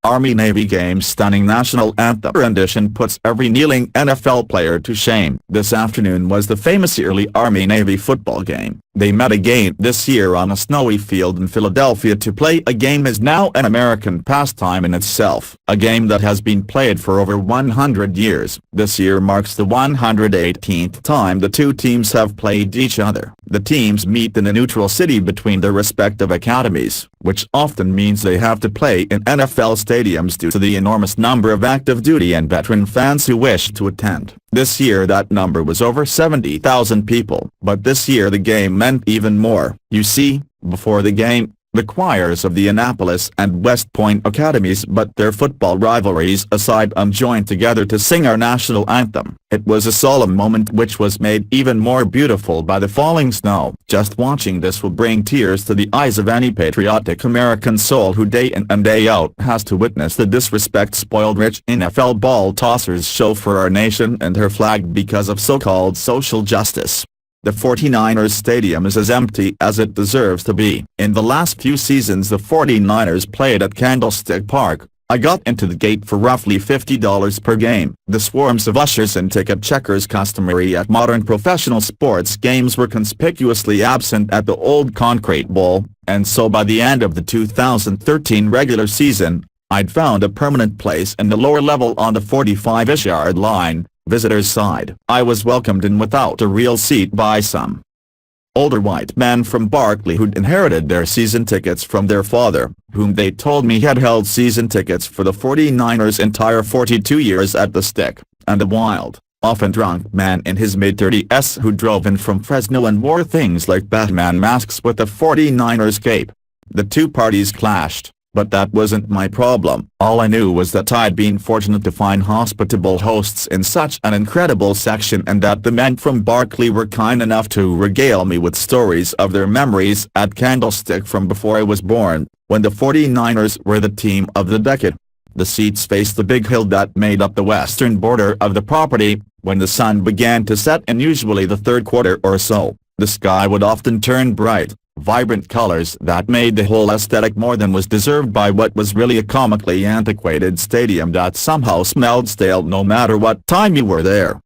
Army-Navy Game's stunning national anthem rendition puts every kneeling NFL player to shame. This afternoon was the famous yearly Army-Navy football game. They met again this year on a snowy field in Philadelphia to play a game is now an American pastime in itself. A game that has been played for over 100 years. This year marks the 118th time the two teams have played each other. The teams meet in a neutral city between their respective academies, which often means they have to play in NFL stadiums due to the enormous number of active duty and veteran fans who wish to attend. This year that number was over 70,000 people. But this year the game meant even more. You see, before the game, the choirs of the Annapolis and West Point academies put their football rivalries aside and joined together to sing our national anthem. It was a solemn moment which was made even more beautiful by the falling snow. Just watching this will bring tears to the eyes of any patriotic American soul who day in and day out has to witness the disrespect spoiled rich NFL ball tossers show for our nation and her flag because of so-called social justice. The 49ers stadium is as empty as it deserves to be. In the last few seasons the 49ers played at Candlestick Park. I got into the gate for roughly $50 per game. The swarms of ushers and ticket checkers customary at modern professional sports games were conspicuously absent at the old Concrete Bowl, and so by the end of the 2013 regular season, I'd found a permanent place in the lower level on the 45-ish yard line, visitors' side. I was welcomed in without a real seat by some older white men from Berkeley who'd inherited their season tickets from their father, whom they told me had held season tickets for the 49ers' entire 42 years at the Stick, and a wild, often drunk man in his mid-30s who drove in from Fresno and wore things like Batman masks with a 49ers cape. The two parties clashed. But that wasn't my problem. All I knew was that I'd been fortunate to find hospitable hosts in such an incredible section and that the men from Berkeley were kind enough to regale me with stories of their memories at Candlestick from before I was born, when the 49ers were the team of the decade. The seats faced the big hill that made up the western border of the property. When the sun began to set in usually the third quarter or so, the sky would often turn bright. Vibrant colors that made the whole aesthetic more than was deserved by what was really a comically antiquated stadium that somehow smelled stale no matter what time you were there.